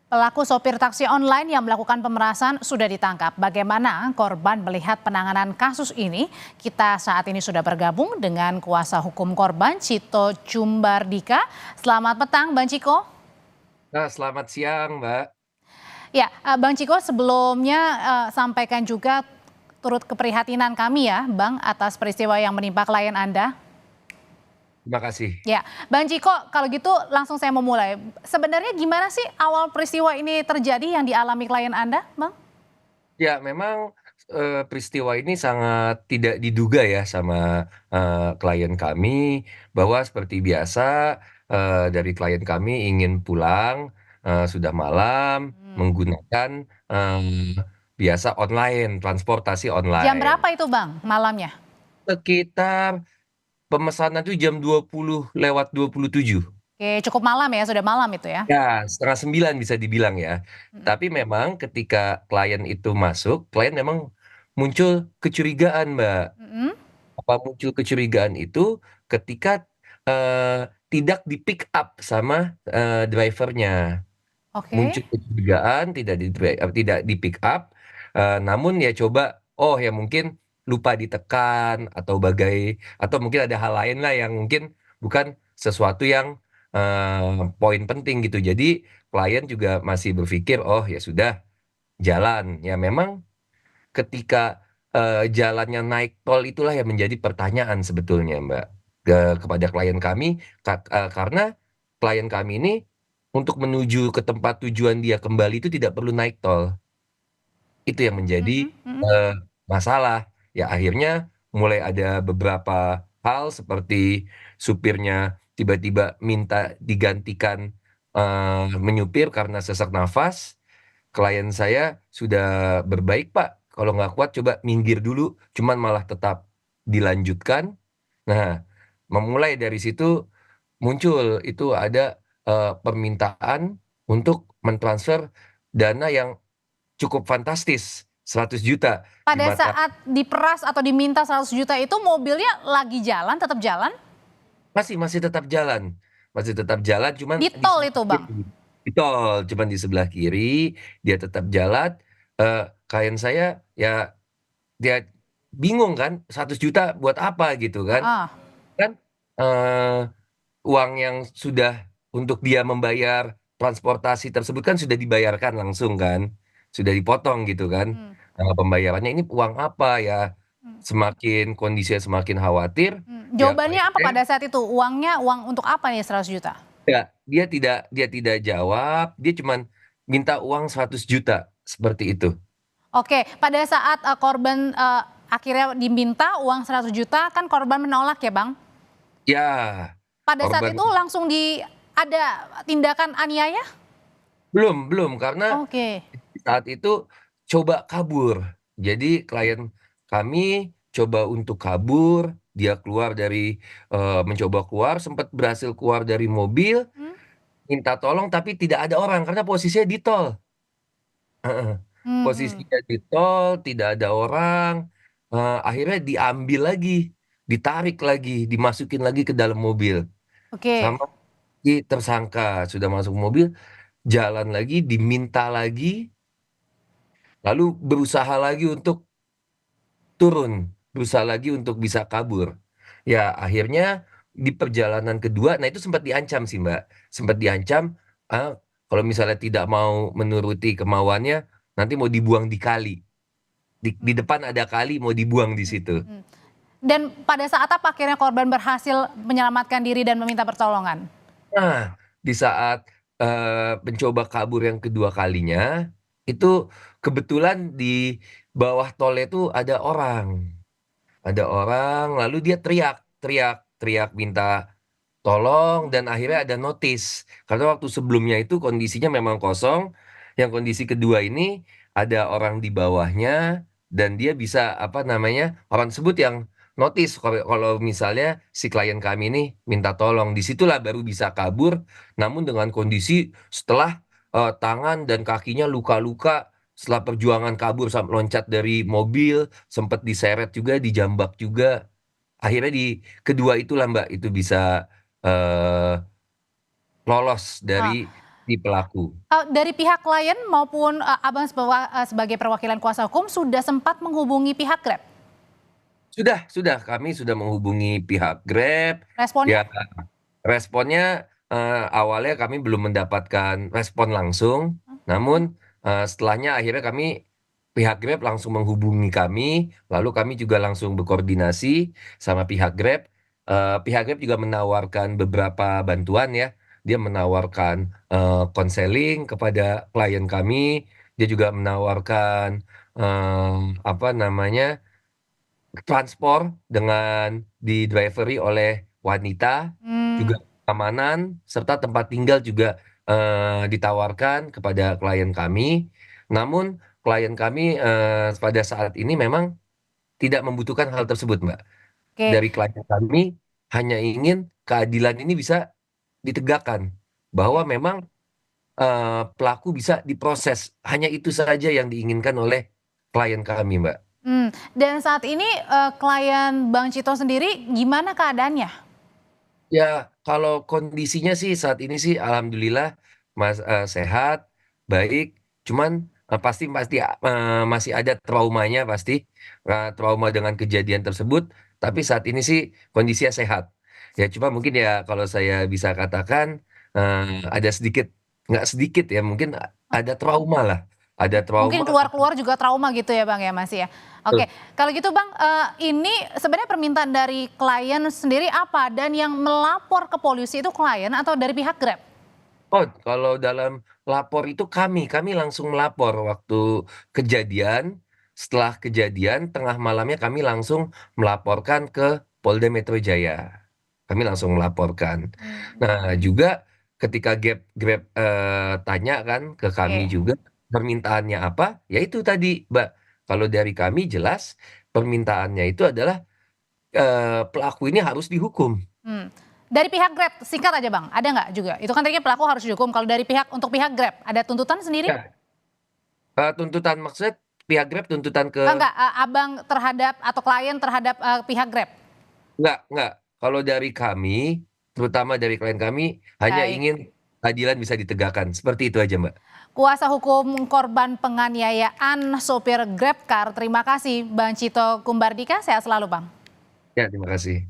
Pelaku sopir taksi online yang melakukan pemerasan sudah ditangkap. Bagaimana korban melihat penanganan kasus ini? Kita saat ini sudah bergabung dengan kuasa hukum korban, Cito Cumbardika. Selamat petang, Bang Ciko. Nah, selamat siang, Mbak. Ya, Bang Ciko, sebelumnya sampaikan juga turut keprihatinan kami ya, Bang, atas peristiwa yang menimpa klien Anda. Terima kasih. Ya, Bang Ciko, kalau gitu langsung saya mau mulai. Sebenarnya gimana sih awal peristiwa ini terjadi yang dialami klien Anda, Bang? Ya, memang peristiwa ini sangat tidak diduga ya sama klien kami, bahwa seperti biasa dari klien kami ingin pulang, sudah malam menggunakan biasa online, transportasi Jam online. berapa itu, Bang, malamnya? Sekitar pemesanan itu jam 20:27. Oke, cukup malam ya, sudah malam itu ya? Ya, 8:30 bisa dibilang ya. Mhm. Tapi memang ketika klien itu masuk, klien memang muncul kecurigaan, Mbak. Mhm. Apa muncul kecurigaan itu ketika tidak di-pick up sama driver-nya. Oke. Muncul kecurigaan tidak di-pick up, namun ya coba, oh ya mungkin lupa ditekan atau mungkin ada hal lain lah yang mungkin bukan sesuatu yang poin penting gitu. Jadi klien juga masih berpikir, oh ya sudah jalan. Ya memang ketika jalannya naik tol itulah yang menjadi pertanyaan sebetulnya, Mbak, kepada klien kami, karena klien kami ini untuk menuju ke tempat tujuan dia kembali itu tidak perlu naik tol. Itu yang menjadi Mhm mhm. eh, masalah. Ya akhirnya mulai ada beberapa hal seperti supirnya tiba-tiba minta digantikan menyupir karena sesak nafas. Klien saya sudah berbaik, Pak, kalau nggak kuat coba minggir dulu, cuman malah tetap dilanjutkan. Nah, memulai dari situ muncul itu ada permintaan untuk mentransfer dana yang cukup fantastis, 100 juta di Pada mata. saat diperas atau diminta 100 juta itu mobilnya lagi jalan, tetap jalan? Masih tetap jalan, masih tetap jalan, cuman Di di tol sebelah itu, Bang? kiri, di tol, cuman di sebelah kiri dia tetap jalan. Klien saya ya dia bingung kan, 100 juta buat apa gitu kan. Heeh. Kan eh, uang yang sudah untuk dia membayar transportasi tersebut kan sudah dibayarkan langsung kan, sudah dipotong gitu kan. Mmm, Pembayarannya ini uang apa ya, mhm. semakin kondisinya semakin khawatir. Ya Jawabannya klien apa saya pada saat itu? Uangnya uang untuk apa nih 100 juta? ya, dia tidak jawab, dia cuman minta uang 100 juta seperti itu. Oke, pada saat, korban, akhirnya diminta uang 100 juta kan korban menolak ya, Bang? Ya, Pada saat korban itu langsung ada tindakan aniaya? belum belum karena Oke. saat itu coba kabur. Jadi klien kami coba untuk kabur, dia keluar dari mencoba keluar, sempat berhasil keluar dari mobil, Mmm, minta tolong tapi tidak ada orang karena posisinya di tol. Heeh. mhm. Posisinya di tol, tidak ada orang, akhirnya diambil lagi, ditarik lagi, dimasukin lagi ke dalam mobil Oke. sama si tersangka. Sudah masuk mobil, jalan lagi, diminta lagi, lalu berusaha lagi untuk turun, berusaha lagi untuk bisa kabur. Ya, akhirnya di perjalanan kedua, nah itu sempat diancam sih, Mbak. Sempat diancam, kalau misalnya tidak mau menuruti kemauannya, nanti mau dibuang di kali. Di Mhm depan ada kali, mau dibuang di mhm situ. mhm. Dan pada saat apa akhirnya korban berhasil menyelamatkan diri dan meminta pertolongan? Nah, di saat mencoba kabur yang kedua kalinya, itu kebetulan di bawah tol itu ada orang. Ada orang, lalu dia teriak, teriak, teriak minta tolong dan akhirnya ada notice. Karena waktu sebelumnya itu kondisinya memang kosong, yang kondisi kedua ini ada orang di bawahnya dan dia bisa apa namanya, orang tersebut yang notice kalau kalau misalnya si klien kami ini minta tolong. Disitulah baru bisa kabur, namun dengan kondisi setelah tangan dan kakinya luka-luka setelah perjuangan kabur sampai loncat dari mobil, sempat diseret juga, dijambak juga. Akhirnya di kedua itulah Mbak itu bisa lolos Ah, dari si pelaku. Dari pihak klien maupun, Abang sebagai perwakilan kuasa hukum sudah sempat menghubungi pihak Grab? Sudah, kami sudah menghubungi pihak Grab, Responnya? ya responnya, awalnya kami belum mendapatkan respon langsung, namun, setelahnya akhirnya pihak Grab langsung menghubungi kami, lalu kami juga langsung berkoordinasi sama pihak Grab. Pihak Grab juga menawarkan beberapa bantuan ya, dia menawarkan, konseling kepada klien kami, dia juga menawarkan, apa namanya, transport dengan di-driver-i oleh wanita, Mmm, juga keamanan, serta tempat tinggal juga, ditawarkan kepada klien kami. Namun klien kami, pada saat ini memang tidak membutuhkan hal tersebut, Mbak. oke. Dari klien kami hanya ingin keadilan ini bisa ditegakkan, bahwa Oke. memang, pelaku bisa diproses, hanya itu saja yang diinginkan oleh klien kami, Mbak. Dan saat ini, klien Bang Cito sendiri gimana keadaannya? Ya, kalau kondisinya sih saat ini sih alhamdulillah sehat, baik, cuman, pasti pasti, masih ada traumanya pasti, trauma dengan kejadian tersebut, tapi saat ini sih kondisinya sehat. Ya cuma mungkin ya kalau saya bisa katakan, ada sedikit nggak sedikit ya, mungkin ada trauma lah, ada Mungkin trauma. keluar-keluar juga trauma gitu ya Bang ya, masih ya? Oke, kalau gitu Bang, ini sebenarnya permintaan dari klien sendiri apa? Dan yang melapor ke polisi itu klien atau dari pihak Grab? Oh, kalau dalam lapor itu kami langsung melapor waktu kejadian, setelah kejadian tengah malamnya kami langsung melaporkan ke Polda Metro Jaya. Kami langsung melaporkan. Mmm, Nah, juga ketika Grab, tanya kan ke kami oke. juga permintaannya apa, ya itu tadi, Mbak, kalau dari kami jelas permintaannya itu adalah, pelaku ini harus dihukum. Mmm, dari pihak Grab singkat aja Bang, ada nggak juga? Itu kan tadinya pelaku harus dihukum, kalau dari untuk pihak Grab ada tuntutan sendiri? Ya, tuntutan maksudnya pihak Grab tuntutan ke. Enggak, Abang terhadap atau klien terhadap, pihak Grab? Enggak. Kalau dari kami, terutama dari klien kami, hanya Baik. ingin keadilan bisa ditegakkan, seperti itu aja, Mbak. Kuasa hukum korban penganiayaan sopir GrabCar, terima kasih Bang Cito Kumbardika, sehat selalu Bang. Ya, terima kasih.